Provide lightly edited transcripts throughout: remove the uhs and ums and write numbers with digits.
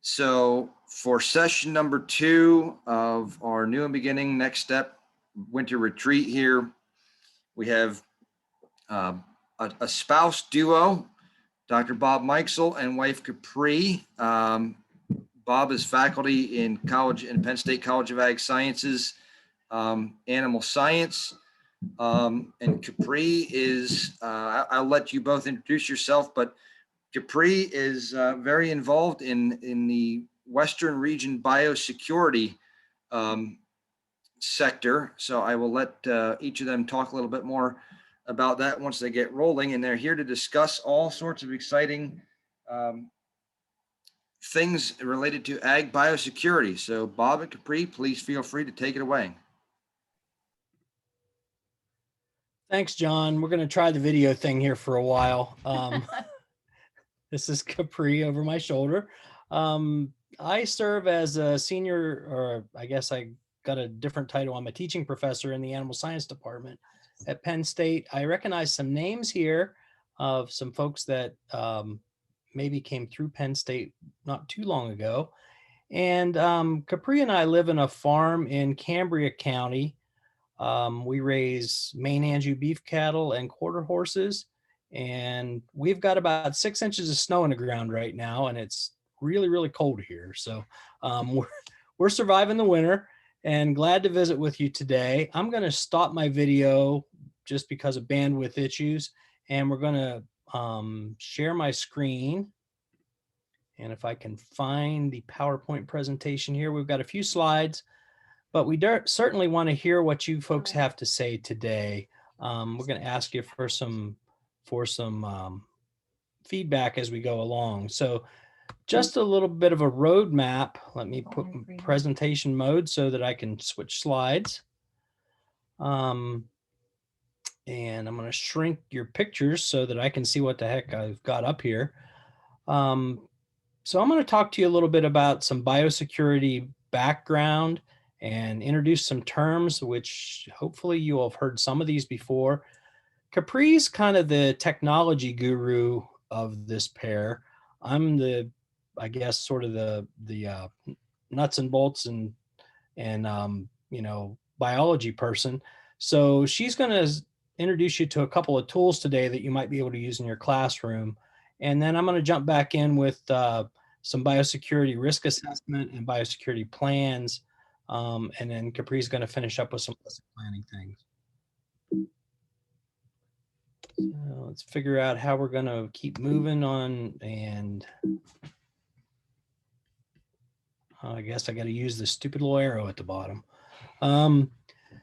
So for session number 2 of our new and beginning next step winter retreat here, we have a spouse duo, Dr. Bob Mikesell and wife Capri. Bob is faculty in Penn State College of Ag Sciences, animal science. And Capri is, I'll let you both introduce yourself, but Capri is very involved in the Western region biosecurity sector. So I will let each of them talk a little bit more about that once they get rolling. And they're here to discuss all sorts of exciting things related to ag biosecurity. So Bob and Capri, please feel free to take it away. Thanks, John. We're going to try the video thing here for a while. This is Capri over my shoulder. I serve as a senior, or I guess I got a different title. I'm a teaching professor in the animal science department at Penn State. I recognize some names here of some folks that maybe came through Penn State not too long ago. And Capri and I live in a farm in Cambria County. We raise Maine Anjou beef cattle and quarter horses. And we've got about 6 inches of snow in the ground right now, and it's really, really cold here. So we're surviving the winter and glad to visit with you today. I'm going to stop my video just because of bandwidth issues, and we're going to share my screen. And if I can find the PowerPoint presentation here, we've got a few slides, but we certainly want to hear what you folks have to say today. We're going to ask you for some feedback as we go along. So just a little bit of a roadmap. Let me put presentation mode so that I can switch slides. And I'm going to shrink your pictures so that I can see what the heck I've got up here. So I'm going to talk to you a little bit about some biosecurity background and introduce some terms, which hopefully you will have heard some of these before. Capri's kind of the technology guru of this pair. I'm I guess, sort of the nuts and bolts and biology person. So she's going to introduce you to a couple of tools today that you might be able to use in your classroom. And then I'm going to jump back in with some biosecurity risk assessment and biosecurity plans. And then Capri's going to finish up with some lesson planning things. So let's figure out how we're going to keep moving on. And I guess I got to use this stupid little arrow at the bottom.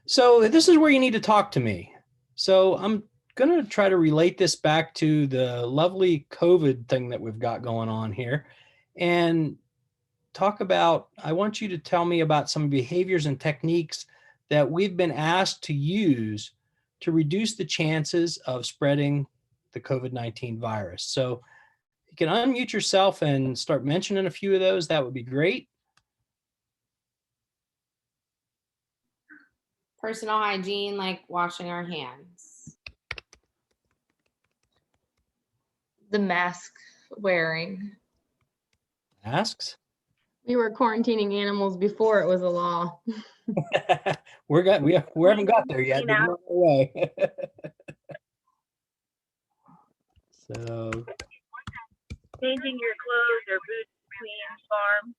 So this is where you need to talk to me. So I'm going to try to relate this back to the lovely COVID thing that we've got going on here and talk about, I want you to tell me about some behaviors and techniques that we've been asked to use to reduce the chances of spreading the COVID-19 virus. So you can unmute yourself and start mentioning a few of those. That would be great. Personal hygiene, like washing our hands. The mask wearing. Masks? We were quarantining animals before it was a law. we haven't got there yet. We're on our way. So changing your clothes or boots between farms.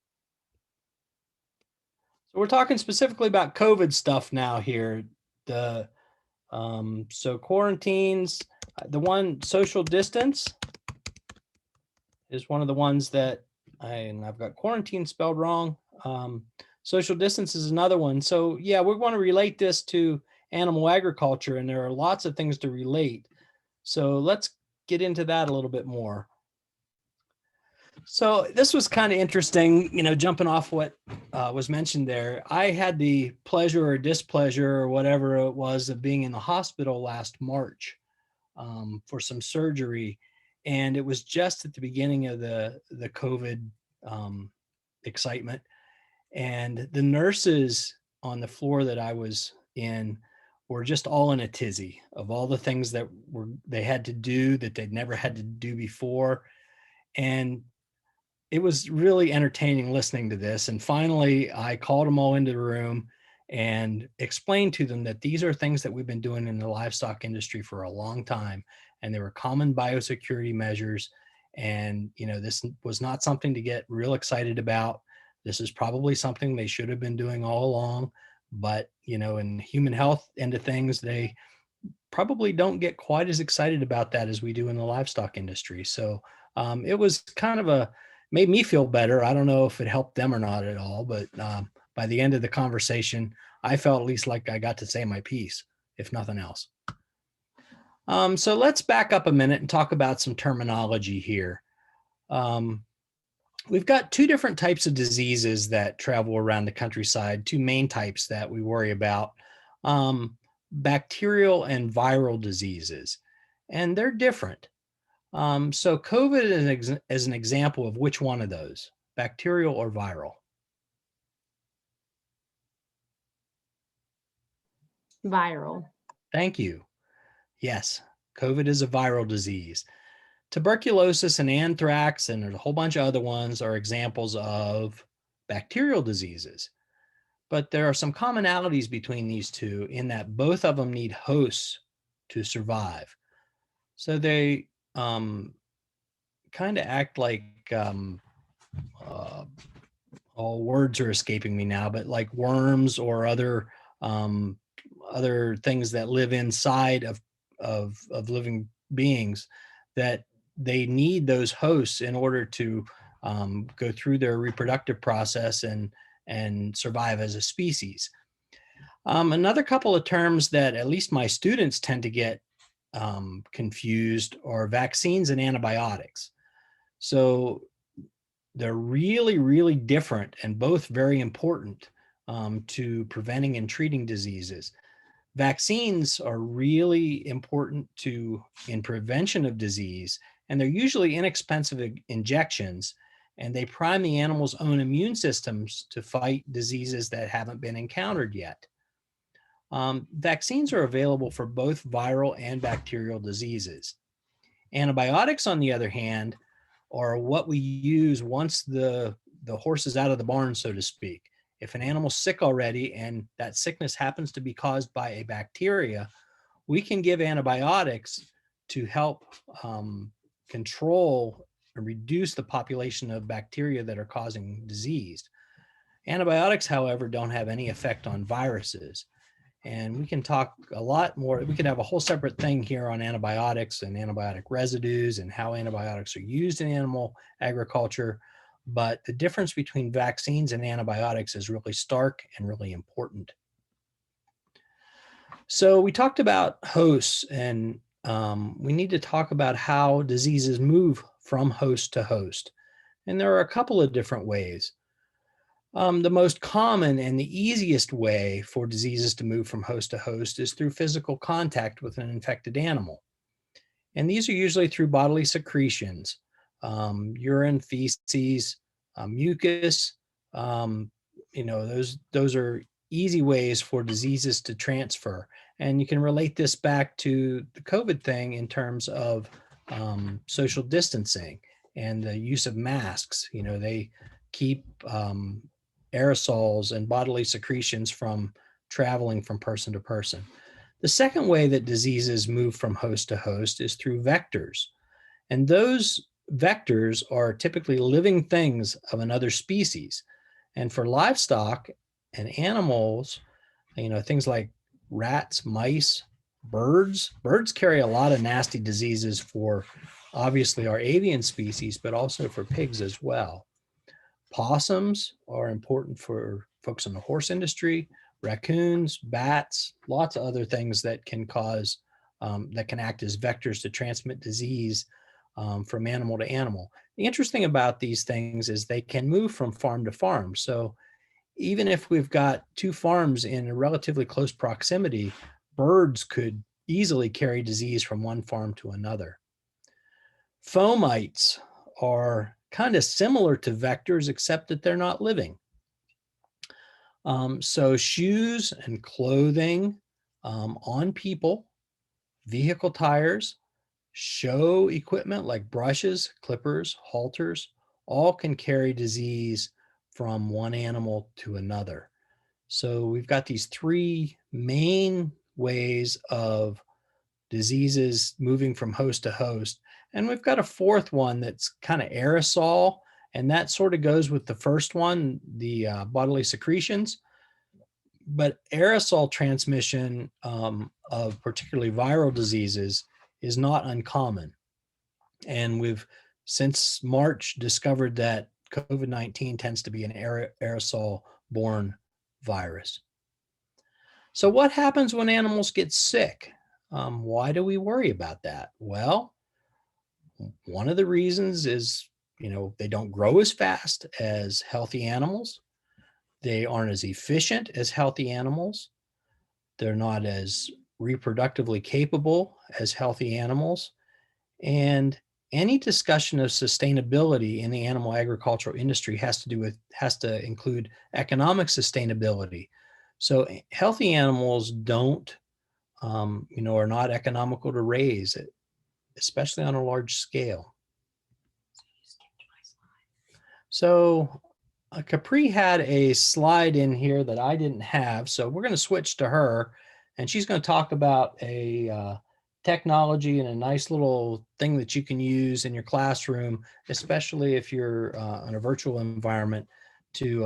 So we're talking specifically about COVID stuff now here. So quarantines, the one social distance is one of the ones that I've got quarantine spelled wrong. Social distance is another one. So yeah, we want to relate this to animal agriculture, and there are lots of things to relate. So let's get into that a little bit more. So this was kind of interesting, jumping off what was mentioned there. I had the pleasure or displeasure or whatever it was of being in the hospital last March for some surgery. And it was just at the beginning of the COVID excitement. And the nurses on the floor that I was in were just all in a tizzy of all the things that they had to do that they'd never had to do before. And it was really entertaining listening to this. And finally, I called them all into the room and explained to them that these are things that we've been doing in the livestock industry for a long time. And they were common biosecurity measures. And, this was not something to get real excited about. This is probably something they should have been doing all along. But, in human health end of things, they probably don't get quite as excited about that as we do in the livestock industry. So it was kind of made me feel better. I don't know if it helped them or not at all, but by the end of the conversation, I felt at least like I got to say my piece, if nothing else. So let's back up a minute and talk about some terminology here. We've got two different types of diseases that travel around the countryside, two main types that we worry about. Bacterial and viral diseases, and they're different. So COVID is an example of which one of those, bacterial or viral? Viral. Thank you. Yes, COVID is a viral disease. Tuberculosis and anthrax and a whole bunch of other ones are examples of bacterial diseases. But there are some commonalities between these two in that both of them need hosts to survive. So they kind of act like, all words are escaping me now, but like worms or other things that live inside of living beings, that they need those hosts in order to go through their reproductive process and survive as a species. Another couple of terms that at least my students tend to get confused are vaccines and antibiotics. So they're really, really different and both very important to preventing and treating diseases. Vaccines are really important in prevention of disease, and they're usually inexpensive injections, and they prime the animal's own immune systems to fight diseases that haven't been encountered yet. Vaccines are available for both viral and bacterial diseases. Antibiotics, on the other hand, are what we use once the horse is out of the barn, so to speak. If an animal's sick already and that sickness happens to be caused by a bacteria, we can give antibiotics to help control and reduce the population of bacteria that are causing disease. Antibiotics, however, don't have any effect on viruses. And we can talk a lot more. We could have a whole separate thing here on antibiotics and antibiotic residues and how antibiotics are used in animal agriculture. But the difference between vaccines and antibiotics is really stark and really important. So we talked about hosts, and we need to talk about how diseases move from host to host. And there are a couple of different ways. The most common and the easiest way for diseases to move from host to host is through physical contact with an infected animal. And these are usually through bodily secretions, urine, feces, mucus. Those are easy ways for diseases to transfer. And you can relate this back to the COVID thing in terms of social distancing and the use of masks. They keep aerosols and bodily secretions from traveling from person to person. The second way that diseases move from host to host is through vectors. And those vectors are typically living things of another species. And for livestock and animals, things like rats, mice, birds carry a lot of nasty diseases for obviously our avian species, but also for pigs as well. Possums are important for folks in the horse industry, raccoons, bats, lots of other things that can that can act as vectors to transmit disease from animal to animal. The interesting about these things is they can move from farm to farm. So even if we've got two farms in a relatively close proximity, birds could easily carry disease from one farm to another. Fomites are kind of similar to vectors, except that they're not living. So shoes and clothing on people, vehicle tires, show equipment like brushes, clippers, halters, all can carry disease from one animal to another. So we've got these three main ways of diseases moving from host to host. And we've got a fourth one that's kind of aerosol, and that sort of goes with the first one, the bodily secretions. But aerosol transmission of particularly viral diseases is not uncommon. And we've since March discovered that COVID-19 tends to be an aerosol-borne virus. So what happens when animals get sick? Why do we worry about that? Well, one of the reasons is, they don't grow as fast as healthy animals. They aren't as efficient as healthy animals. They're not as reproductively capable as healthy animals. And any discussion of sustainability in the animal agricultural industry has to include economic sustainability. So healthy animals are not economical to raise, especially on a large scale. So Capri had a slide in here that I didn't have, so we're going to switch to her, and she's going to talk about a technology and a nice little thing that you can use in your classroom, especially if you're in a virtual environment, to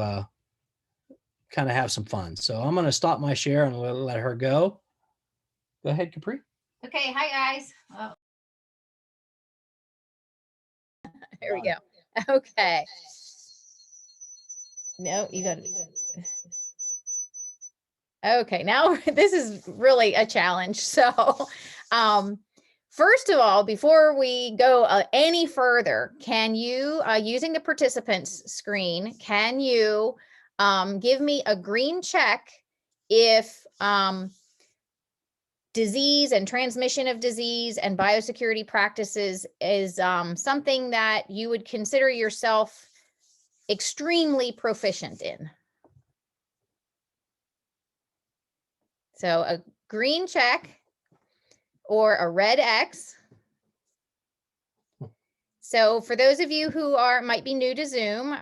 kind of have some fun. So I'm going to stop my share and let her go. Go ahead, Capri. Okay, hi guys. Oh. Here we go. Okay. No, you got it. Okay, now this is really a challenge. So, first of all, before we go any further, can you, using the participants screen, can you give me a green check if disease and transmission of disease and biosecurity practices is something that you would consider yourself extremely proficient in? So a green check or a red X. So for those of you who might be new to Zoom,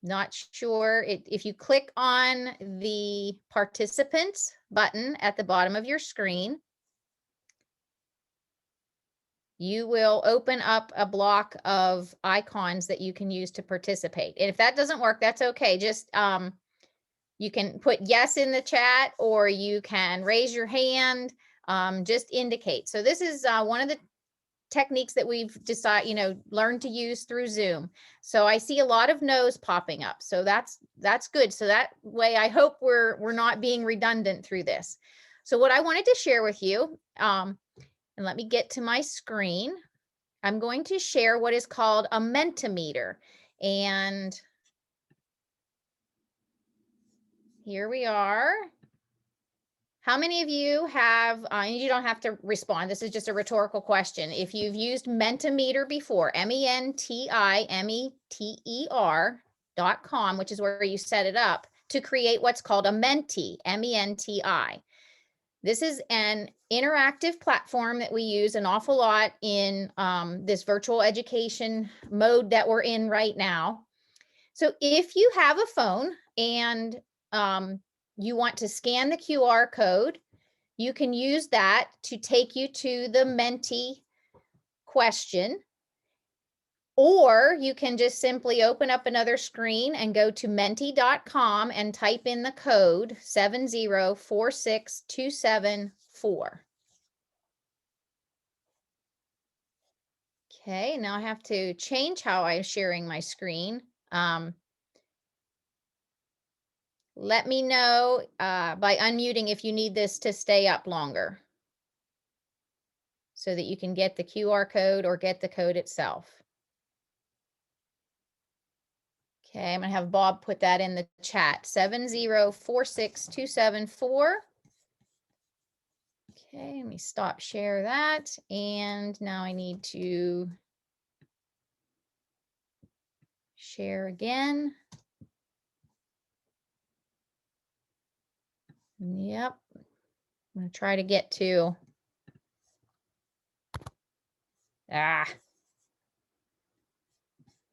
not sure, if you click on the participants button at the bottom of your screen, you will open up a block of icons that you can use to participate. And if that doesn't work, that's okay. Just you can put yes in the chat, or you can raise your hand, just indicate. So this is one of the techniques that we've learned to use through Zoom. So I see a lot of no's popping up. So that's good. So that way I hope we're not being redundant through this. So what I wanted to share with you, and let me get to my screen. I'm going to share what is called a Mentimeter. And here we are. How many of you have, and you don't have to respond, this is just a rhetorical question. If you've used Mentimeter before, Mentimeter.com, which is where you set it up to create what's called a Menti, MENTI. This is an interactive platform that we use an awful lot in this virtual education mode that we're in right now. So if you have a phone and you want to scan the QR code, you can use that to take you to the Menti question, or you can just simply open up another screen and go to menti.com and type in the code 7046274. Okay, now I have to change how I'm sharing my screen. Let me know by unmuting if you need this to stay up longer so that you can get the QR code or get the code itself. Okay, I'm gonna have Bob put that in the chat, 7046274. Okay, let me stop share that. And now I need to share again. Yep, I'm gonna try to get to,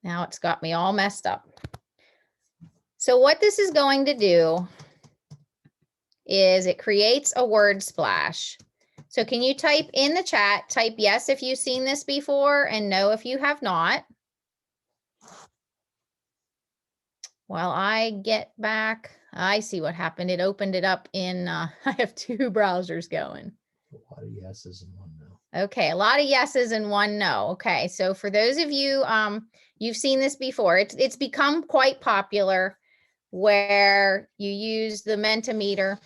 Now it's got me all messed up. So what this is going to do is it creates a word splash. So can you type in the chat, type yes if you've seen this before and no if you have not. While I get back, I see what happened. It opened it up in, I have two browsers going. A lot of yeses and one no. Okay, a lot of yeses and one no. Okay, so for those of you, you've seen this before. It's become quite popular where you use the Mentimeter.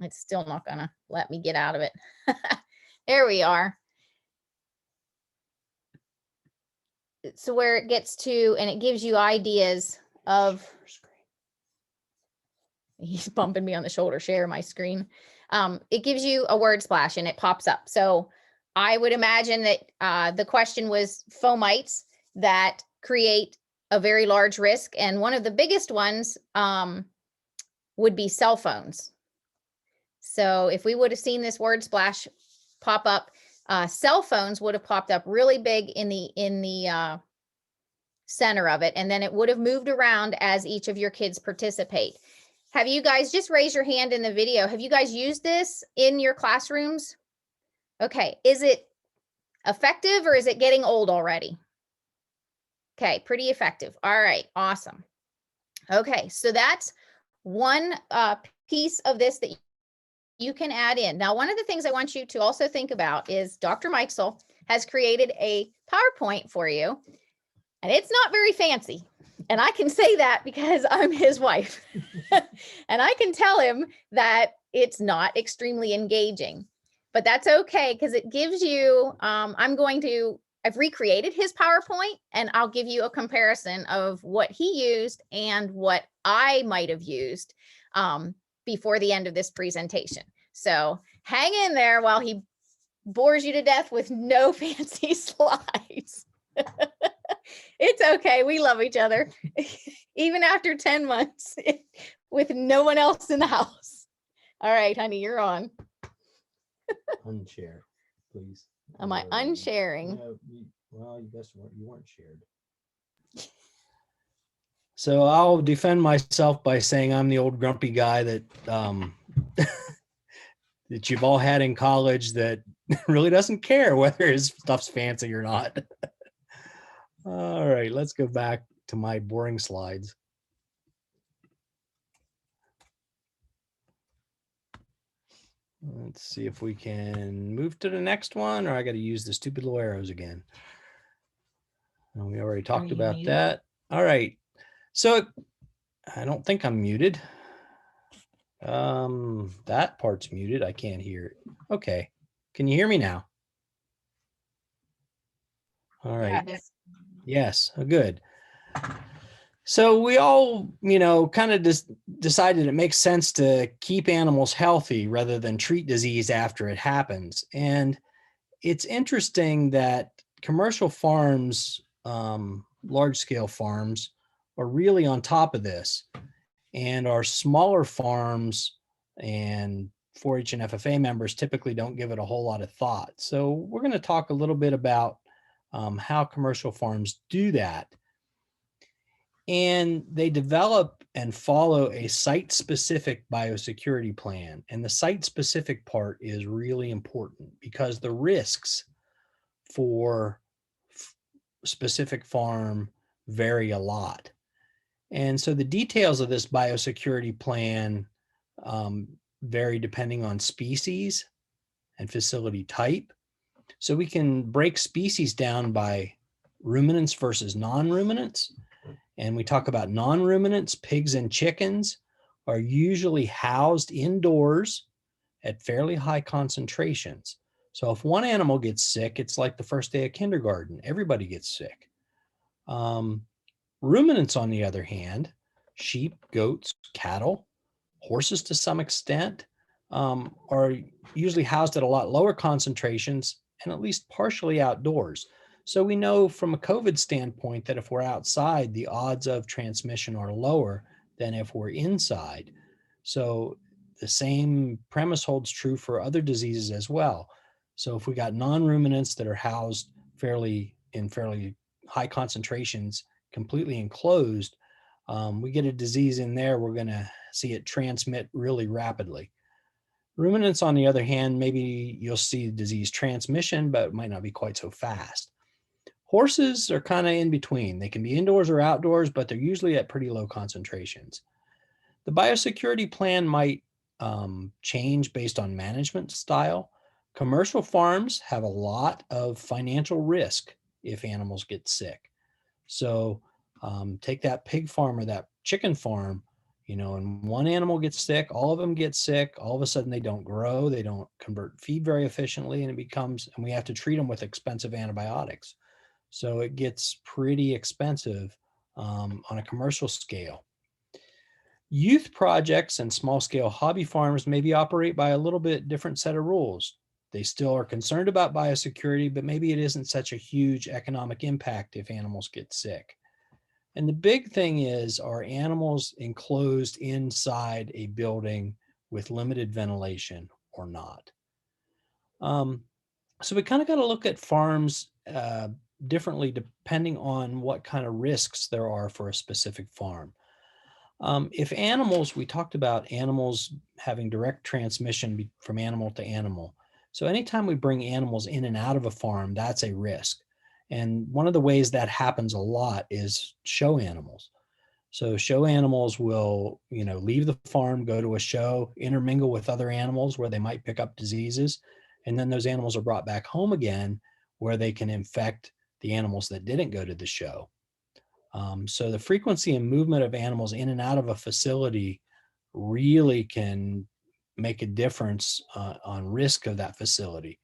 It's still not gonna let me get out of it. There we are. So where it gets to, and it gives you ideas of, he's bumping me on the shoulder, share my screen. It gives you a word splash and it pops up. So I would imagine that the question was fomites that create a very large risk. And one of the biggest ones would be cell phones. So if we would have seen this word splash pop up, cell phones would have popped up really big in the center of it. And then it would have moved around as each of your kids participate. Have you guys, just raise your hand in the video, have you guys used this in your classrooms? Okay, is it effective or is it getting old already? Okay, pretty effective. All right, awesome. Okay, so that's one piece of this that you can add in. Now, one of the things I want you to also think about is Dr. Mikesell has created a PowerPoint for you, and it's not very fancy. And I can say that because I'm his wife. And I can tell him that it's not extremely engaging, but that's okay because it gives you, I've recreated his PowerPoint and I'll give you a comparison of what he used and what I might have used before the end of this presentation. So hang in there while he bores you to death with no fancy slides. It's okay. We love each other. Even after 10 months with no one else in the house. All right, honey, you're on. Unshare, please. Am I unsharing? No, well, you weren't shared. So I'll defend myself by saying I'm the old grumpy guy that that you've all had in college that really doesn't care whether his stuff's fancy or not. All right, let's go back to my boring slides. Let's see if we can move to the next one, or I got to use the stupid little arrows again. And we already talked about that. All right. So I don't think I'm muted. That part's muted. I can't hear it. Okay. Can you hear me now? All right. Yes. Good. So we all, kind of decided it makes sense to keep animals healthy rather than treat disease after it happens. And it's interesting that commercial farms, large scale farms, are really on top of this. And our smaller farms and 4-H and FFA members typically don't give it a whole lot of thought. So we're going to talk a little bit about how commercial farms do that. And they develop and follow a site-specific biosecurity plan. And the site-specific part is really important because the risks for specific farm vary a lot. And so the details of this biosecurity plan vary depending on species and facility type. So we can break species down by ruminants versus non-ruminants. And we talk about non-ruminants, pigs and chickens are usually housed indoors at fairly high concentrations. So if one animal gets sick, it's like the first day of kindergarten. Everybody gets sick. Ruminants, on the other hand, sheep, goats, cattle, horses to some extent, are usually housed at a lot lower concentrations and at least partially outdoors. So we know from a COVID standpoint that if we're outside, the odds of transmission are lower than if we're inside. So the same premise holds true for other diseases as well. So if we got non-ruminants that are housed in fairly high concentrations completely enclosed, we get a disease in there, we're going to see it transmit really rapidly. Ruminants, on the other hand, maybe you'll see disease transmission, but it might not be quite so fast. Horses are kind of in between. They can be indoors or outdoors, but they're usually at pretty low concentrations. The biosecurity plan might change based on management style. Commercial farms have a lot of financial risk if animals get sick. So take that pig farm or that chicken farm, and one animal gets sick, all of them get sick, all of a sudden they don't grow, they don't convert feed very efficiently, and we have to treat them with expensive antibiotics. So it gets pretty expensive on a commercial scale. Youth projects and small scale hobby farms maybe operate by a little bit different set of rules. They still are concerned about biosecurity, but maybe it isn't such a huge economic impact if animals get sick. And the big thing is, are animals enclosed inside a building with limited ventilation or not? So we kind of got to look at farms differently depending on what kind of risks there are for a specific farm. If animals, we talked about animals having direct transmission from animal to animal. So anytime we bring animals in and out of a farm, that's a risk. And one of the ways that happens a lot is show animals. So show animals will, leave the farm, go to a show, intermingle with other animals where they might pick up diseases. And then those animals are brought back home again where they can infect the animals that didn't go to the show. So the frequency and movement of animals in and out of a facility really can make a difference on risk of that facility.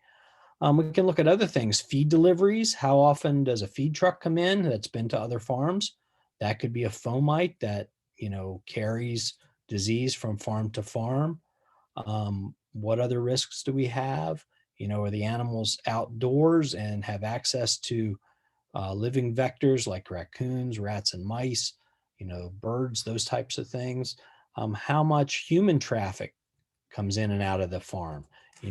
We can look at other things, feed deliveries. How often does a feed truck come in that's been to other farms? That could be a fomite that, carries disease from farm to farm. What other risks do we have? Are the animals outdoors and have access to living vectors like raccoons, rats, and mice, birds, those types of things? How much human traffic comes in and out of the farm?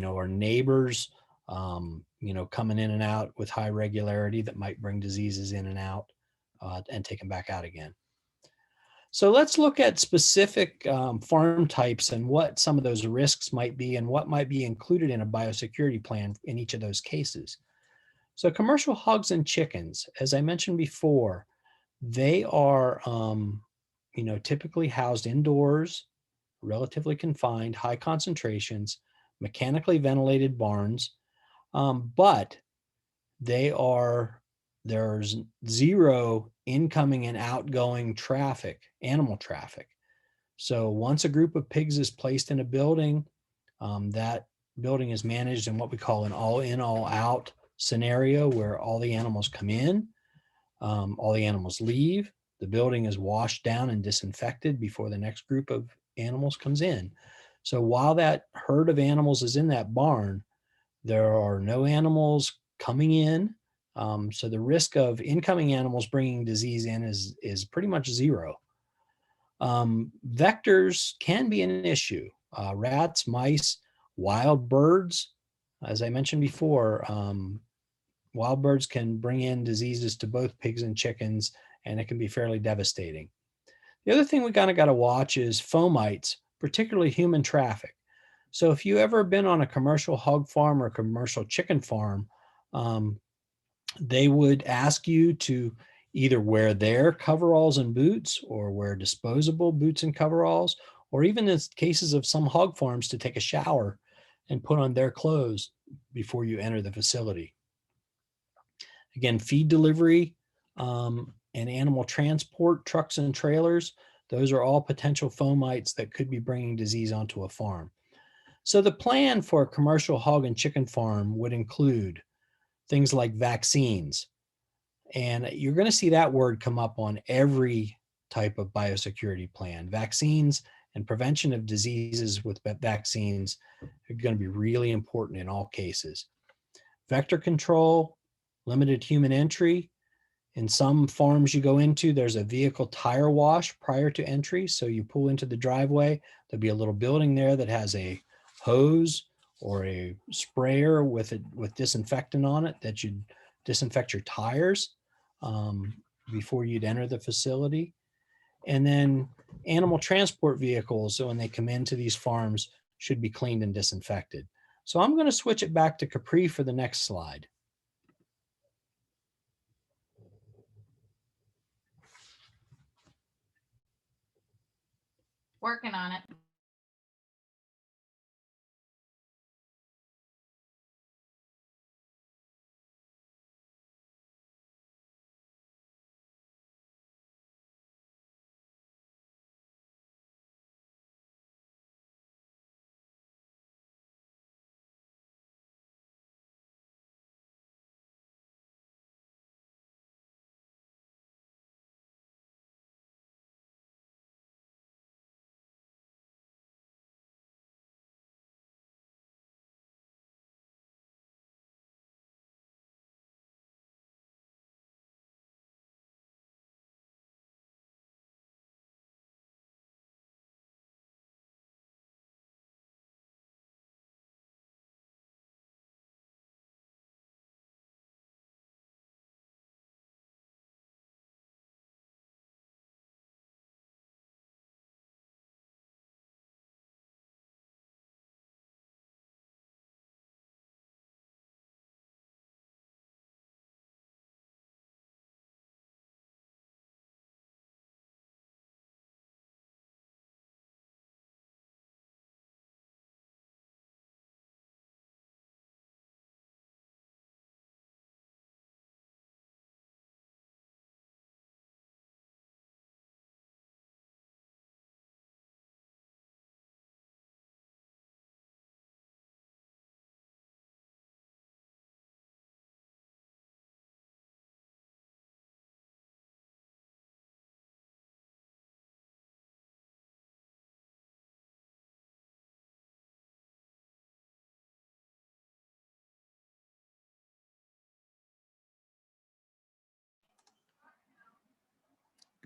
Are neighbors, coming in and out with high regularity that might bring diseases in and out and take them back out again? So let's look at specific farm types and what some of those risks might be and what might be included in a biosecurity plan in each of those cases. So commercial hogs and chickens, as I mentioned before, they are, typically housed indoors, relatively confined, high concentrations, mechanically ventilated barns, but there's zero incoming and outgoing traffic, animal traffic. So once a group of pigs is placed in a building, that building is managed in what we call an all in, all out scenario, where all the animals come in, all the animals leave, the building is washed down and disinfected before the next group of animals comes in. So while that herd of animals is in that barn, there are no animals coming in. So the risk of incoming animals bringing disease in is pretty much zero. Vectors can be an issue. Rats, mice, wild birds, as I mentioned before, wild birds can bring in diseases to both pigs and chickens, and it can be fairly devastating. The other thing we kind of got to watch is fomites, particularly human traffic. So if you ever been on a commercial hog farm or a commercial chicken farm, they would ask you to either wear their coveralls and boots or wear disposable boots and coveralls, or even in cases of some hog farms, to take a shower and put on their clothes before you enter the facility. Again, feed delivery and animal transport, trucks and trailers, those are all potential fomites that could be bringing disease onto a farm. So the plan for a commercial hog and chicken farm would include things like vaccines. And you're going to see that word come up on every type of biosecurity plan. Vaccines and prevention of diseases with vaccines are going to be really important in all cases. Vector control, limited human entry. In some farms you go into, there's a vehicle tire wash prior to entry. So you pull into the driveway, there'll be a little building there that has a hose or a sprayer with disinfectant on it that you disinfect your tires before you'd enter the facility. And then animal transport vehicles, so when they come into these farms, should be cleaned and disinfected. So I'm going to switch it back to Capri for the next slide. Working on it.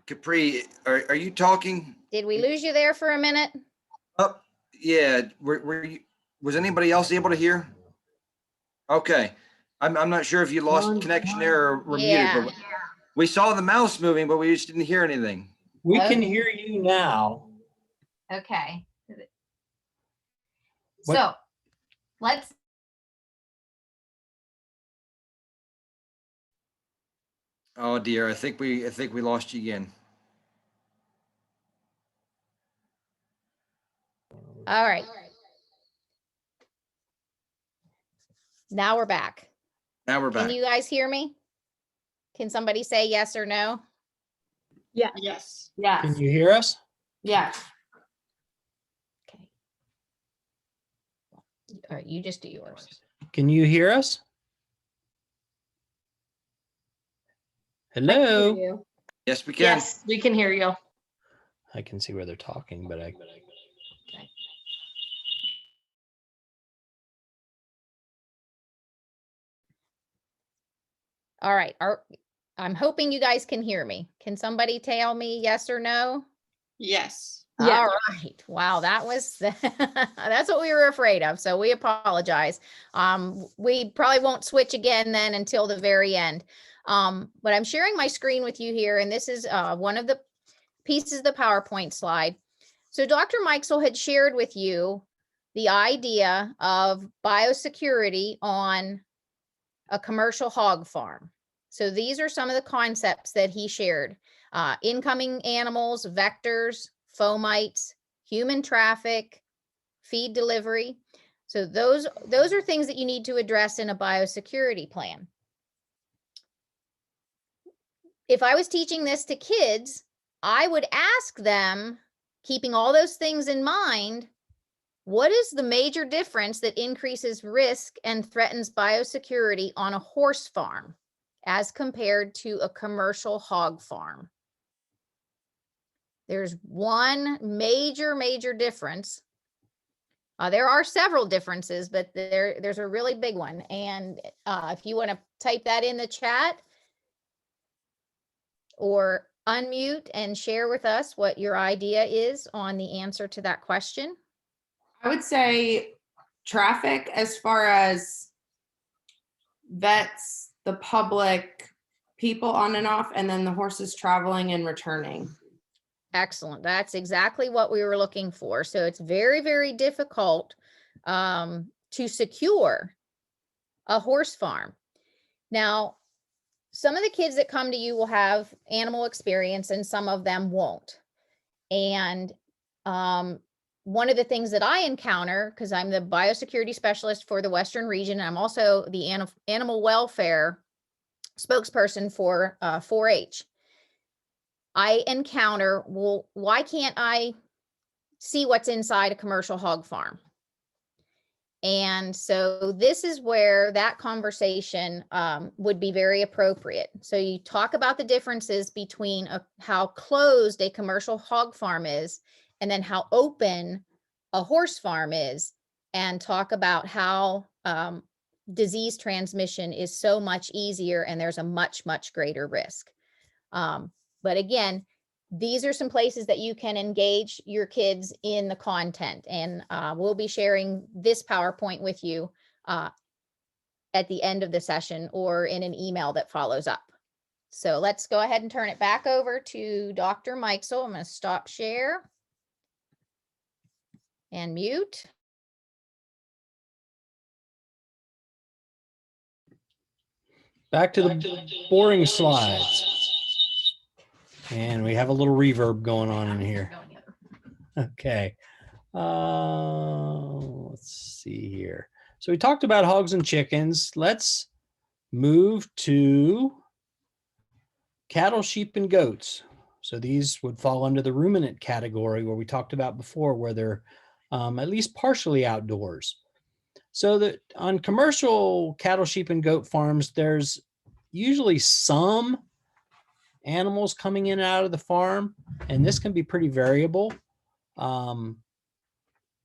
Capri, are you talking? Did we lose you there for a minute? Oh, yeah. Were you, was anybody else able to hear? Okay. I'm not sure if you lost connection there or were muted, Yeah. but we saw the mouse moving, but we just didn't hear anything. We Okay. can hear you now. Okay. What- So let's, Oh dear, I think we lost you again. all right. Now we're back. Now we're back. Can you guys hear me? Can somebody say yes or no? Yeah. Yes. Can Yes. you hear us? Yes. Okay. All right, you just do yours. Can you hear us? I can hear Hello? you. Yes, we can. Yes, we can hear you. I can see where they're talking, but I. All right. I'm hoping you guys can hear me. Can somebody tell me yes or no? Yes. Yeah. All right. Wow, that was that's what we were afraid of. So we apologize. We probably won't switch again then until the very end. But I'm sharing my screen with you here, and this is one of the pieces of the PowerPoint slide. So Dr. Mikesell had shared with you the idea of biosecurity on a commercial hog farm. So these are some of the concepts that he shared. Incoming animals, vectors, fomites, human traffic, feed delivery. So those are things that you need to address in a biosecurity plan. If I was teaching this to kids, I would ask them, keeping all those things in mind, what is the major difference that increases risk and threatens biosecurity on a horse farm as compared to a commercial hog farm? There's one major difference. There are several differences, but there's a really big one. And if you want to type that in the chat or unmute and share with us what your idea is on the answer to that question. I would say traffic as far as vets, the public, people on and off, and then the horses traveling and returning. Excellent. That's exactly what we were looking for. So it's very, very difficult to secure a horse farm. Now, some of the kids that come to you will have animal experience and some of them won't. And one of the things that I encounter, because I'm the biosecurity specialist for the Western region, and I'm also the animal welfare spokesperson for 4-H. I encounter, well, why can't I see what's inside a commercial hog farm? And so this is where that conversation would be very appropriate. So you talk about the differences between how closed a commercial hog farm is and then how open a horse farm is, and talk about how disease transmission is so much easier and there's a much, much greater risk. But again, these are some places that you can engage your kids in the content, and we'll be sharing this PowerPoint with you at the end of the session or in an email that follows up. So let's go ahead and turn it back over to Dr. Mikesell. I'm going to stop share and mute. Back to the boring slides. And we have a little reverb going on in here. Okay. Let's see here. So we talked about hogs and chickens. Let's move to cattle, sheep, and goats. So these would fall under the ruminant category where we talked about before, where they're at least partially outdoors. So that on commercial cattle, sheep, and goat farms, there's usually some animals coming in and out of the farm, and this can be pretty variable. And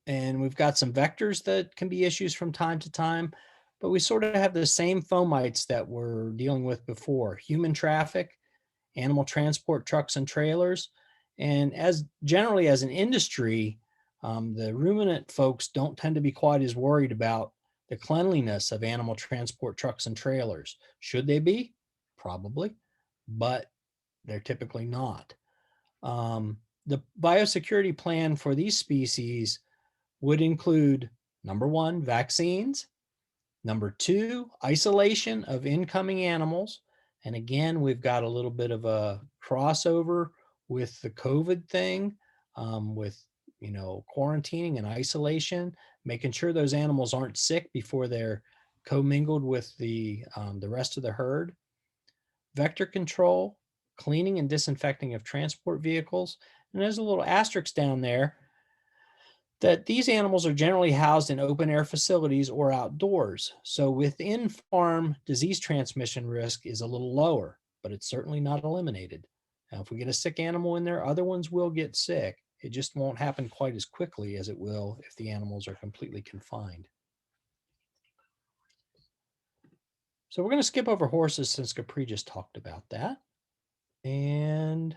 we've got some vectors that can be issues from time to time, but we sort of have the same fomites that we're dealing with before: human traffic, animal transport trucks and trailers. And as generally as an industry, the ruminant folks don't tend to be quite as worried about the cleanliness of animal transport trucks and trailers. Should they be? Probably, but they're typically not. The biosecurity plan for these species would include, number one, vaccines; number two, isolation of incoming animals. And again, we've got a little bit of a crossover with the COVID thing, with quarantining and isolation, making sure those animals aren't sick before they're commingled with the rest of the herd. Vector control, cleaning and disinfecting of transport vehicles. And there's a little asterisk down there that these animals are generally housed in open air facilities or outdoors. So within farm, disease transmission risk is a little lower, but it's certainly not eliminated. Now, if we get a sick animal in there, other ones will get sick. It just won't happen quite as quickly as it will if the animals are completely confined. So we're going to skip over horses since Capri just talked about that. And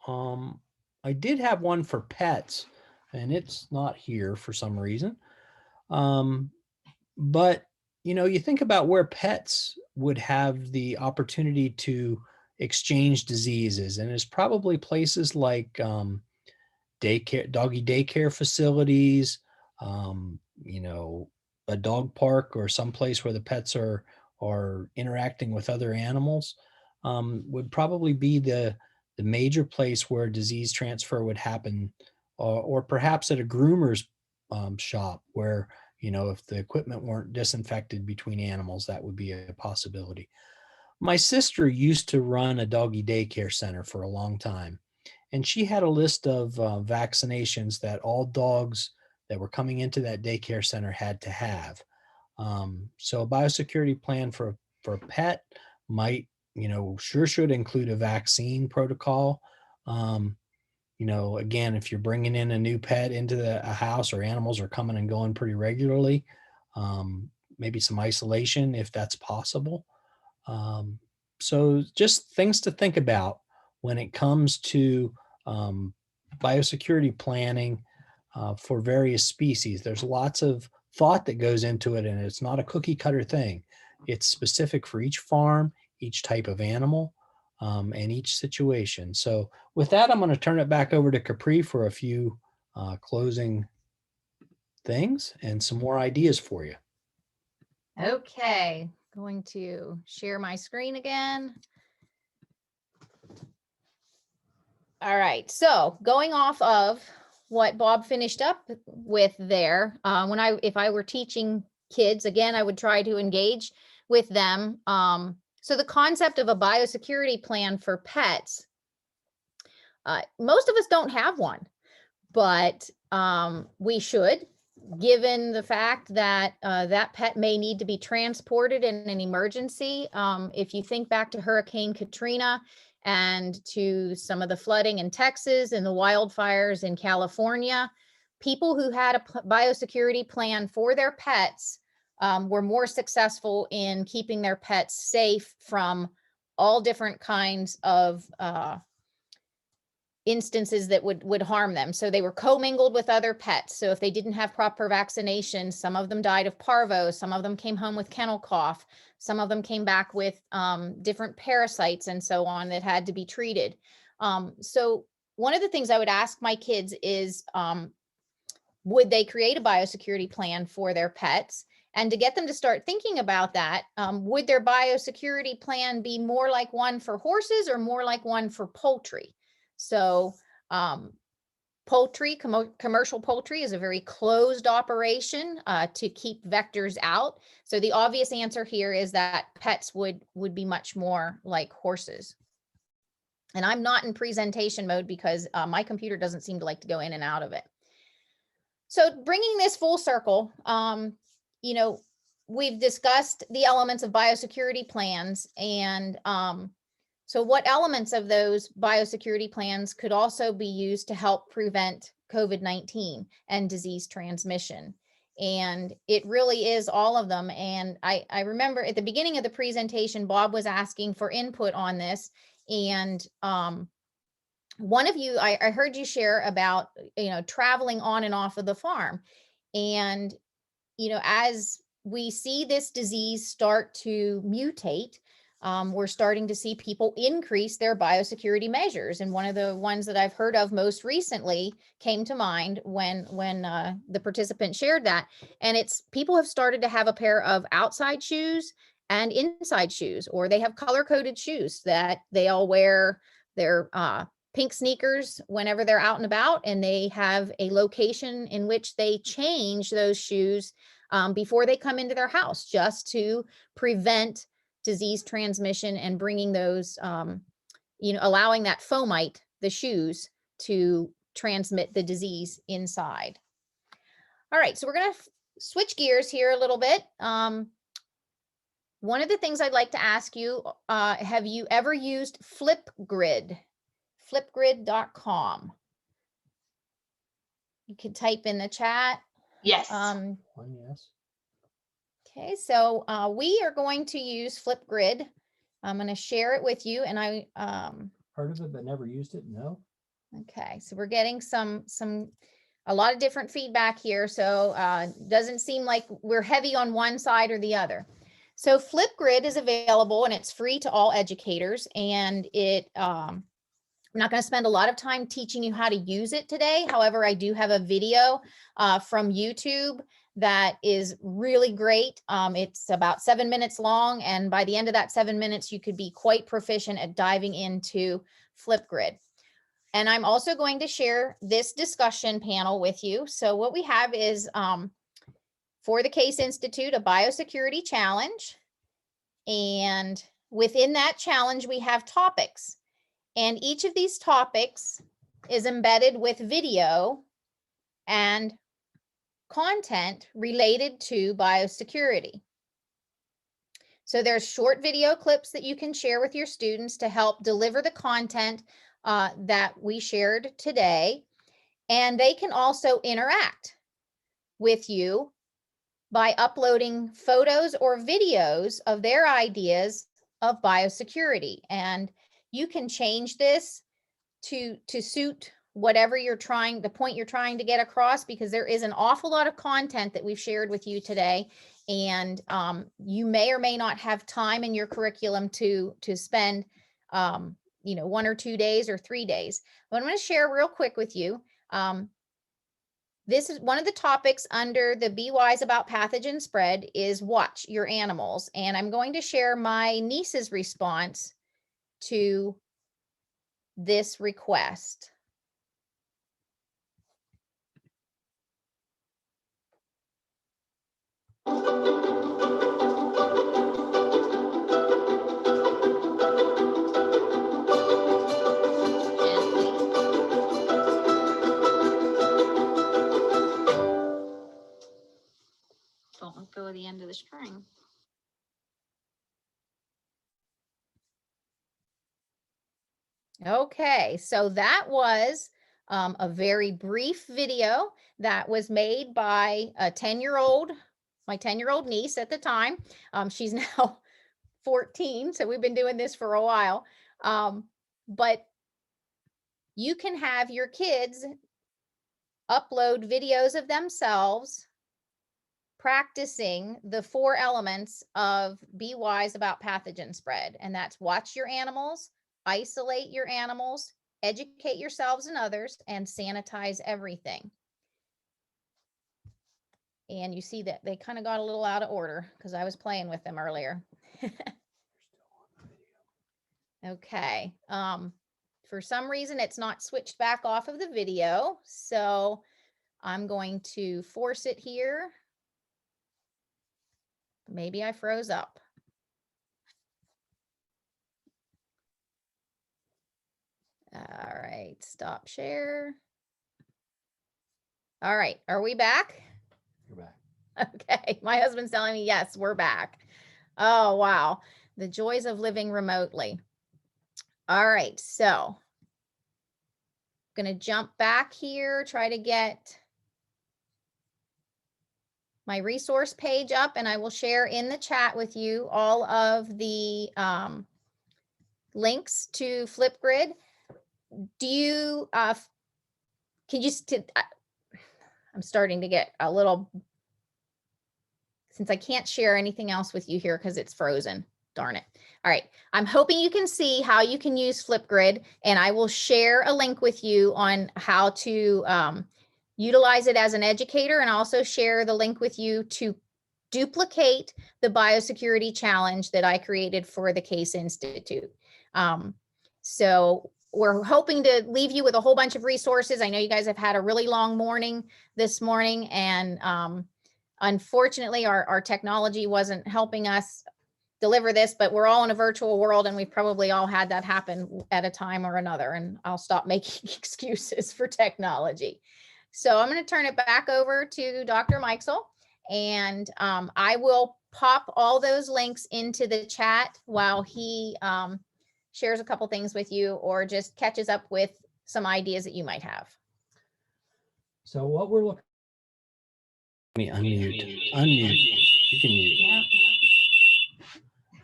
I did have one for pets, and it's not here for some reason. But, you think about where pets would have the opportunity to exchange diseases, and it's probably places like daycare, doggy daycare facilities, a dog park, or some place where the pets are interacting with other animals, would probably be the major place where disease transfer would happen, or perhaps at a groomer's shop where, if the equipment weren't disinfected between animals, that would be a possibility. My sister used to run a doggy daycare center for a long time, and she had a list of vaccinations that all dogs that were coming into that daycare center had to have. So a biosecurity plan for a pet might, sure should include a vaccine protocol. Again, if you're bringing in a new pet into a house, or animals are coming and going pretty regularly, maybe some isolation if that's possible. So just things to think about when it comes to biosecurity planning for various species. There's lots of thought that goes into it, and it's not a cookie cutter thing. It's specific for each farm, each type of animal. and each situation. So with that, I'm going to turn it back over to Capri for a few closing things and some more ideas for you. Okay, going to share my screen again. All right, so going off of what Bob finished up with there, if I were teaching kids, again, I would try to engage with them. So the concept of a biosecurity plan for pets, most of us don't have one, but we should, given the fact that that pet may need to be transported in an emergency. If you think back to Hurricane Katrina and to some of the flooding in Texas and the wildfires in California, people who had a biosecurity plan for their pets were more successful in keeping their pets safe from all different kinds of instances that would harm them. So they were commingled with other pets. So if they didn't have proper vaccination, some of them died of parvo, some of them came home with kennel cough, some of them came back with different parasites and so on that had to be treated. So one of the things I would ask my kids is, would they create a biosecurity plan for their pets? And to get them to start thinking about that, would their biosecurity plan be more like one for horses or more like one for poultry? So poultry, commercial poultry is a very closed operation to keep vectors out. So the obvious answer here is that pets would be much more like horses. And I'm not in presentation mode because my computer doesn't seem to like to go in and out of it. So bringing this full circle, you know, we've discussed the elements of biosecurity plans, and so what elements of those biosecurity plans could also be used to help prevent COVID-19 and disease transmission? And it really is all of them. And I remember at the beginning of the presentation, Bob was asking for input on this. And one of you, I heard you share about, you know, traveling on and off of the farm. And, you know, as we see this disease start to mutate, we're starting to see people increase their biosecurity measures. And one of the ones that I've heard of most recently came to mind when the participant shared that. And it's people have started to have a pair of outside shoes and inside shoes, or they have color-coded shoes that they all wear. Their pink sneakers whenever they're out and about, and they have a location in which they change those shoes before they come into their house, just to prevent disease transmission and bringing those, you know, allowing that fomite, the shoes, to transmit the disease inside. All right, so we're going to switch gears here a little bit. One of the things I'd like to ask you, have you ever used Flipgrid? Flipgrid.com. You could type in the chat. Yes. Yes. Okay, so we are going to use Flipgrid. I'm going to share it with you, and I Heard of it but never used it? No. okay, so we're getting a lot of different feedback here, so doesn't seem like we're heavy on one side or the other. So Flipgrid is available and it's free to all educators, and it I'm not going to spend a lot of time teaching you how to use it today. However, I do have a video from YouTube that is really great. It's about 7 minutes long, and by the end of that 7 minutes, you could be quite proficient at diving into Flipgrid. And I'm also going to share this discussion panel with you. So what we have is, for the Case Institute, a biosecurity challenge. And within that challenge, we have topics. And each of these topics is embedded with video and content related to biosecurity. So there's short video clips that you can share with your students to help deliver the content that we shared today. And they can also interact with you by uploading photos or videos of their ideas of biosecurity. And you can change this to suit whatever the point you're trying to get across, because there is an awful lot of content that we've shared with you today. And you may or may not have time in your curriculum to spend you know, 1 or 2 days or 3 days. But I'm going to share real quick with you. This is one of the topics under the Be Wise About Pathogen Spread is watch your animals. And I'm going to share my niece's response to this request. Don't let go of the end of the string. Okay, so that was a very brief video that was made by a 10-year-old, my 10-year-old niece at the time. She's now 14, so we've been doing this for a while. But you can have your kids upload videos of themselves practicing the 4 elements of Be Wise About Pathogen Spread. And that's watch your animals, isolate your animals, educate yourselves and others, and sanitize everything. And you see that they kind of got a little out of order because I was playing with them earlier. Okay. For some reason, it's not switched back off of the video. So I'm going to force it here. Maybe I froze up. All right, stop share. All right, are we back? You're back. Okay, my husband's telling me, yes, we're back. Oh, wow. The joys of living remotely. All right, so I'm going to jump back here, try to get my resource page up, and I will share in the chat with you all of the links to Flipgrid. Do you, can you, I'm starting to get a little, since I can't share anything else with you here because it's frozen. Darn it. All right. I'm hoping you can see how you can use Flipgrid, and I will share a link with you on how to utilize it as an educator, and also share the link with you to duplicate the biosecurity challenge that I created for the Case Institute. So we're hoping to leave you with a whole bunch of resources. I know you guys have had a really long morning this morning, and unfortunately our technology wasn't helping us deliver this, but we're all in a virtual world, and we've probably all had that happen at a time or another, and I'll stop making excuses for technology. So I'm going to turn it back over to Dr. Mikesell, and I will pop all those links into the chat while he shares a couple things with you, or just catches up with some ideas that you might have. So what we're looking. Let me unmute. You can mute. Yeah.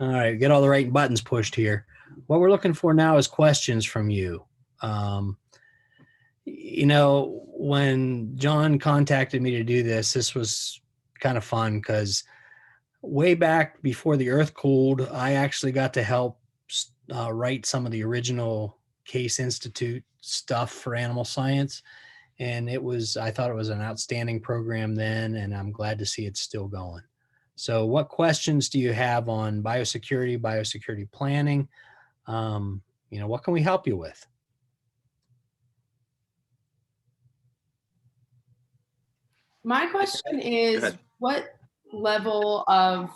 All right, get all the right buttons pushed here. What we're looking for now is questions from you. You know, when John contacted me to do this, this was kind of fun because way back before the earth cooled, I actually got to help write some of the original Case Institute stuff for animal science. And I thought it was an outstanding program then, and I'm glad to see it's still going. So what questions do you have on biosecurity, biosecurity planning? You know, what can we help you with? My question is, ahead. what level of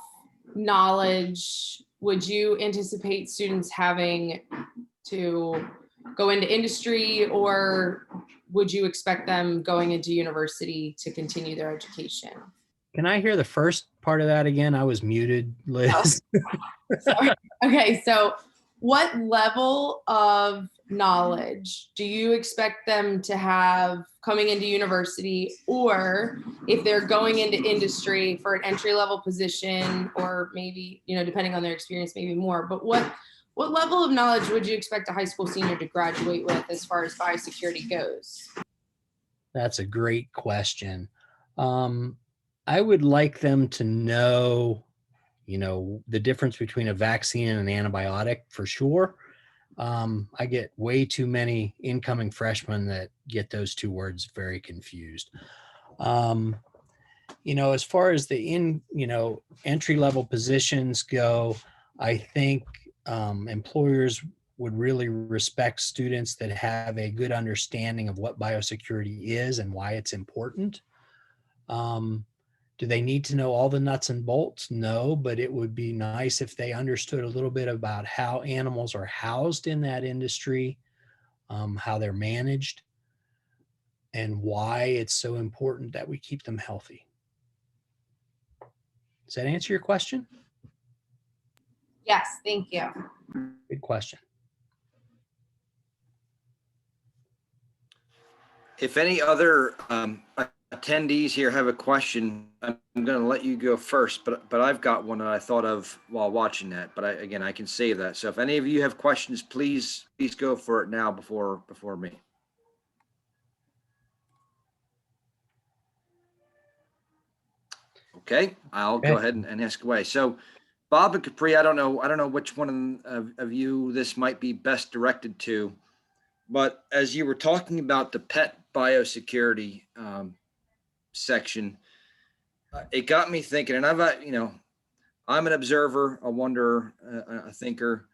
knowledge would you anticipate students having to go into industry, or would you expect them going into university to continue their education? Can I hear the first part of that again? I was muted, Liz. Sorry. Okay, so what level of knowledge do you expect them to have coming into university, or if they're going into industry for an entry-level position, or maybe, you know, depending on their experience, maybe more, but what level of knowledge would you expect a high school senior to graduate with as far as biosecurity goes? That's a great question. I would like them to know, you know, the difference between a vaccine and an antibiotic for sure. I get way too many incoming freshmen that get those two words very confused. As far as the entry level positions go, I think employers would really respect students that have a good understanding of what biosecurity is and why it's important. Do they need to know all the nuts and bolts? No, but it would be nice if they understood a little bit about how animals are housed in that industry, how they're managed, and why it's so important that we keep them healthy. Does that answer your question? Yes, thank you. Good question. If any other attendees here have a question, I'm going to let you go first, but I've got one that I thought of while watching that, but I can save that. So if any of you have questions, please go for it now before me. Okay, I'll go ahead and ask away. So Bob and Capri, I don't know which one of you this might be best directed to, but as you were talking about the pet biosecurity section, it got me thinking, and I'm an observer, a wanderer, a thinker.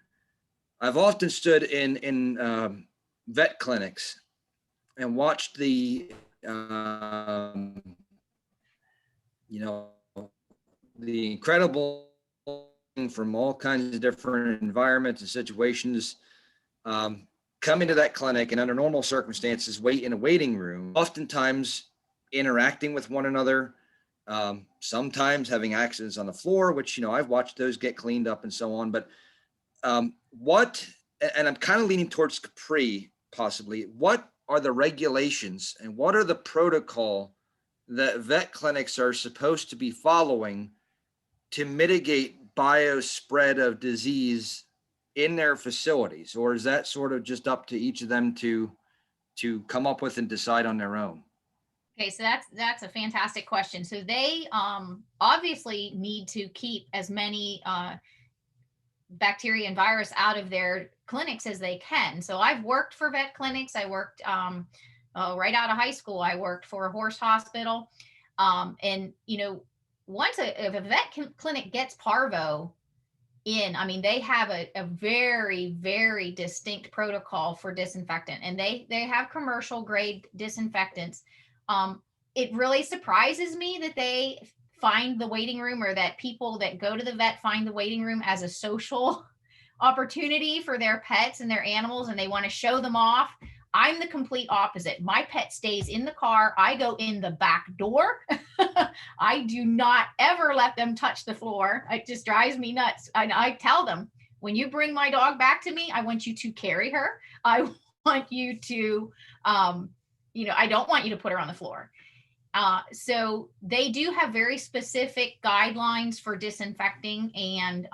I've often stood in vet clinics and watched the the incredible from all kinds of different environments and situations come into that clinic and under normal circumstances wait in a waiting room, oftentimes interacting with one another, sometimes having accidents on the floor, which I've watched those get cleaned up and so on. But and I'm kind of leaning towards Capri possibly, what are the regulations and what are the protocol that vet clinics are supposed to be following to mitigate biospread of disease in their facilities? Or is that sort of just up to each of them to come up with and decide on their own? Okay, so that's a fantastic question. So they obviously need to keep as many bacteria and virus out of their clinics as they can. So I've worked for vet clinics. I worked right out of high school. I worked for a horse hospital. And once if a vet clinic gets parvo in, I mean, they have a very, very distinct protocol for disinfectant, and they have commercial grade disinfectants. It really surprises me that they find the waiting room, or that people that go to the vet find the waiting room as a social opportunity for their pets and their animals, and they want to show them off. I'm the complete opposite. My pet stays in the car. I go in the back door. I do not ever let them touch the floor. It just drives me nuts. I tell them, when you bring my dog back to me, I want you to carry her. I want you to, I don't want you to put her on the floor. So they do have very specific guidelines for disinfecting, and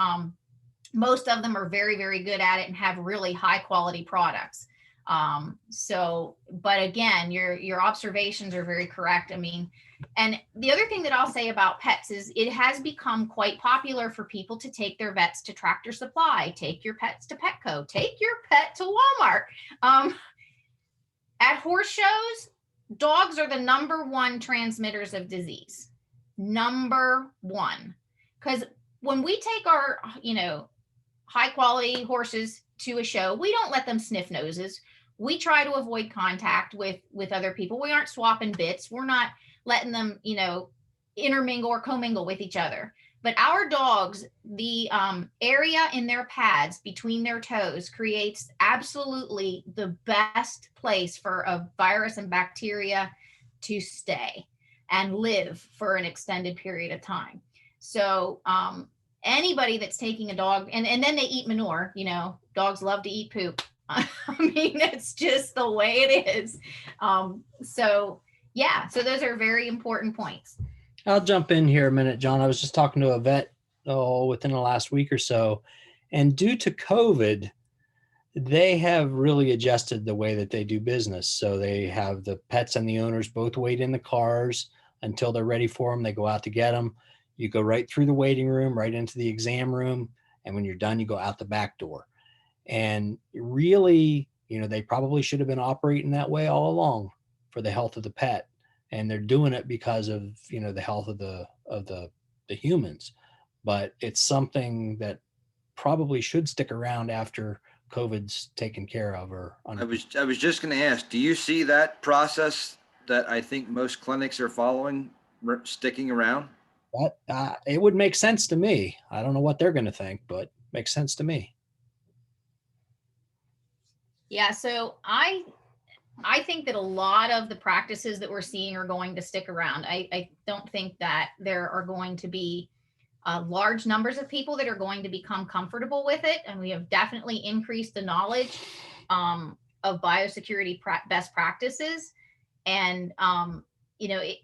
most of them are very, very good at it and have really high quality products. But again, your observations are very correct. I mean, and the other thing that I'll say about pets is it has become quite popular for people to take their vets to Tractor Supply, take your pets to Petco, take your pet to Walmart. At horse shows, dogs are the #1 transmitters of disease. #1. Because when we take our, high quality horses to a show, we don't let them sniff noses. We try to avoid contact with other people. We aren't swapping bits. We're not letting them, intermingle or commingle with each other. But our dogs, the area in their pads between their toes creates absolutely the best place for a virus and bacteria to stay and live for an extended period of time. So anybody that's taking a dog, and then they eat manure, dogs love to eat poop. I mean, it's just the way it is. So those are very important points. I'll jump in here a minute, John. I was just talking to a vet within the last week or so, and due to COVID, they have really adjusted the way that they do business. So they have the pets and the owners both wait in the cars until they're ready for them. They go out to get them. You go right through the waiting room, right into the exam room, and when you're done, you go out the back door. And really, they probably should have been operating that way all along for the health of the pet. And they're doing it because of, the health of the humans. But it's something that probably should stick around after COVID's taken care of. I was just going to ask, do you see that process that I think most clinics are following sticking around? But it would make sense to me. I don't know what they're going to think, but makes sense to me. Yeah, so I think that a lot of the practices that we're seeing are going to stick around. I don't think that there are going to be large numbers of people that are going to become comfortable with it. And we have definitely increased the knowledge of biosecurity best practices. And,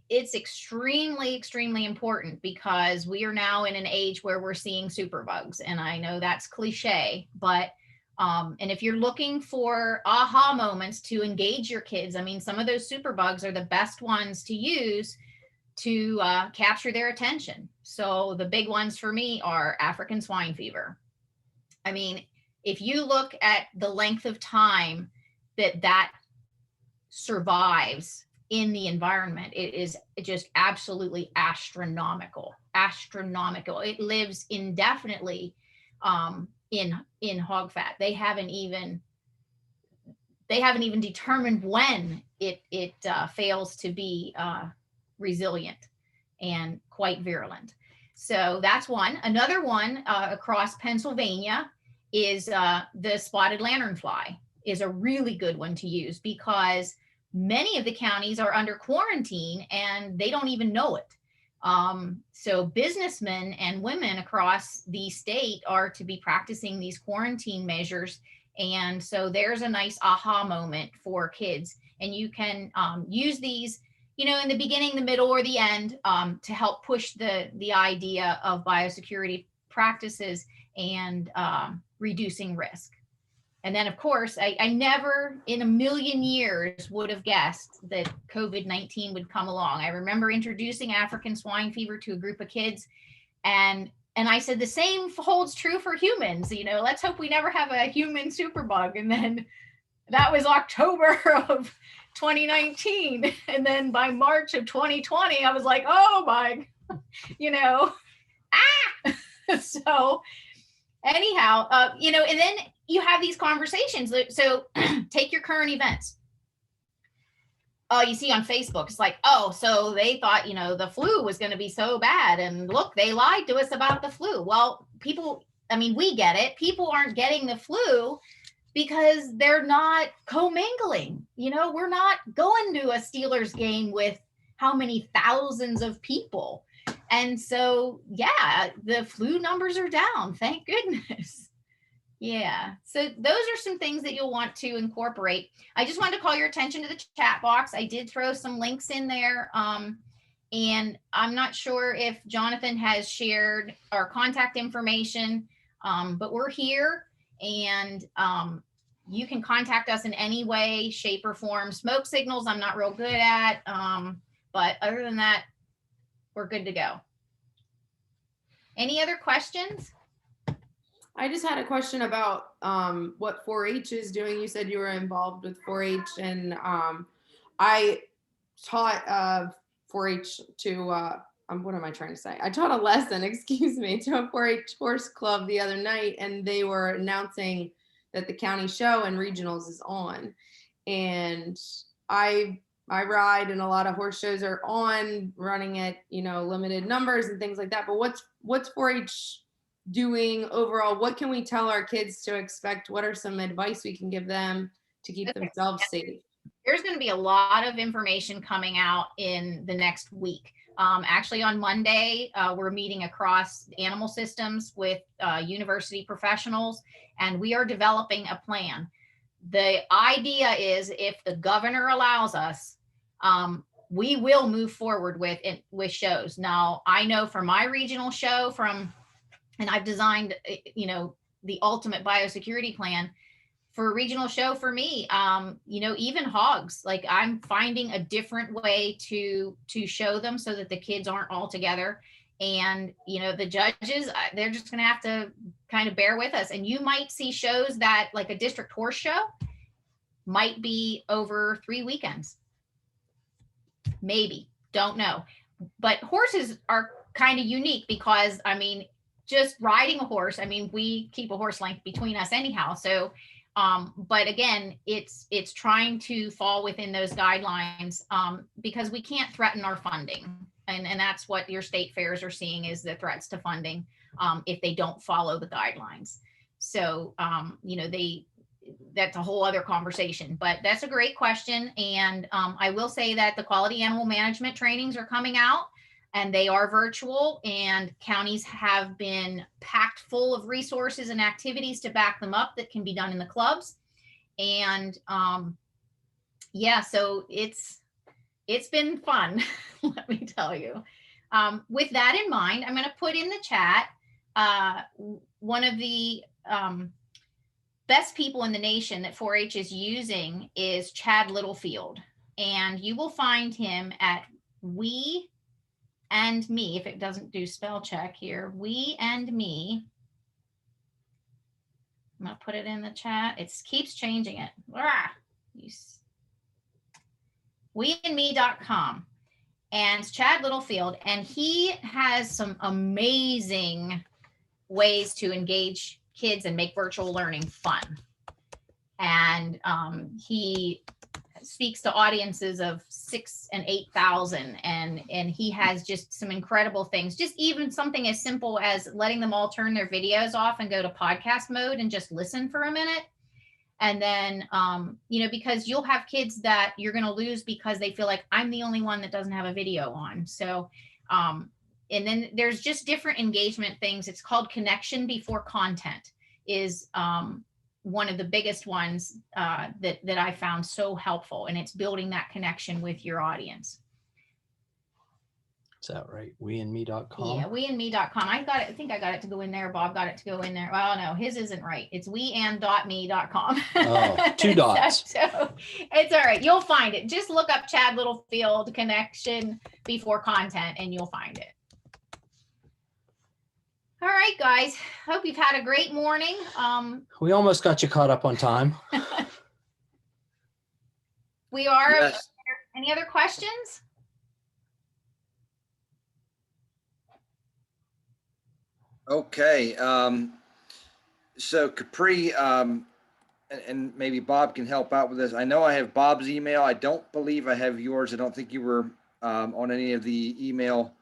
it's extremely, extremely important because we are now in an age where we're seeing superbugs. And I know that's cliche, but and if you're looking for aha moments to engage your kids, I mean, some of those superbugs are the best ones to use to capture their attention. So the big ones for me are African swine fever. I mean, if you look at the length of time that survives in the environment, it is just absolutely astronomical. It lives indefinitely in hog fat. They haven't even determined when it fails to be resilient and quite virulent. So that's one. Another one across Pennsylvania is the spotted lanternfly is a really good one to use because many of the counties are under quarantine and they don't even know it. So businessmen and women across the state are to be practicing these quarantine measures. And so there's a nice aha moment for kids. And you can use these, in the beginning, the middle, or the end to help push the idea of biosecurity practices and reducing risk. And then, of course, I never in a million years would have guessed that COVID-19 would come along. I remember introducing African swine fever to a group of kids, and I said the same holds true for humans. Let's hope we never have a human superbug. And then that was October of 2019, and then by March of 2020, I was like, oh my, So anyhow, and then you have these conversations. So take your current events. You see on Facebook, it's like, oh, so they thought, the flu was going to be so bad. And look, they lied to us about the flu. Well, we get it. People aren't getting the flu because they're not commingling. We're not going to a Steelers game with how many thousands of people. And so, yeah, the flu numbers are down. Thank goodness. Yeah. So those are some things that you'll want to incorporate. I just wanted to call your attention to the chat box. I did throw some links in there. And I'm not sure if Jonathan has shared our contact information, but we're here and you can contact us in any way, shape, or form. Smoke signals, I'm not real good at. But other than that, we're good to go. Any other questions? I just had a question about what 4-H is doing. You said you were involved with 4-H, and I taught 4-H to, what am I trying to say? I taught a lesson, excuse me, to a 4-H horse club the other night, and they were announcing that the county show and regionals is on. And I ride, and a lot of horse shows are on, running at, limited numbers and things like that. But what's 4-H doing overall? What can we tell our kids to expect? What are some advice we can give them to keep themselves safe? There's going to be a lot of information coming out in the next week. Actually, on Monday, we're meeting across animal systems with university professionals, and we are developing a plan. The idea is, if the governor allows us, we will move forward with shows. Now, I know for my regional show and I've designed, the ultimate biosecurity plan for a regional show for me. Even hogs, like I'm finding a different way to show them so that the kids aren't all together. And, you know, the judges, they're just going to have to kind of bear with us. And you might see shows that, like a district horse show, might be over 3 weekends. Maybe, don't know. But horses are kind of unique because, I mean, just riding a horse, I mean, we keep a horse length between us anyhow. So, but again, it's trying to fall within those guidelines, because we can't threaten our funding. And that's what your state fairs are seeing, is the threats to funding, if they don't follow the guidelines. So, you know, that's a whole other conversation, but that's a great question. And I will say that the quality animal management trainings are coming out, and they are virtual, and counties have been packed full of resources and activities to back them up that can be done in the clubs. And yeah, so it's been fun, let me tell you. With that in mind, I'm going to put in the chat one of the best people in the nation that 4-H is using is Chad Littlefield. And you will find him at We and Me, if it doesn't do spell check here, We and Me. I'm going to put it in the chat. It keeps changing it. weandme.com. And it's Chad Littlefield, and he has some amazing ways to engage kids and make virtual learning fun. And he speaks to audiences of 6,000 and 8,000, and he has just some incredible things. Just even something as simple as letting them all turn their videos off and go to podcast mode and just listen for a minute. And then, you know, because you'll have kids that you're going to lose because they feel like I'm the only one that doesn't have a video on. So, and then there's just different engagement things. It's called connection before content is one of the biggest ones that I found so helpful. And it's building that connection with your audience. Is that right? weandme.com. Yeah, weandme.com. I think I got it to go in there. Bob got it to go in there. Well, no, his isn't right. It's weand.me.com. Oh, 2 dots. So it's all right. You'll find it. Just look up Chad Littlefield connection before content and you'll find it. All right, guys. Hope you've had a great morning. We almost got you caught up on time. We are. Yes. Any other questions? Okay. So Capri, and maybe Bob can help out with this. I know I have Bob's email. I don't believe I have yours. I don't think you were on any of the email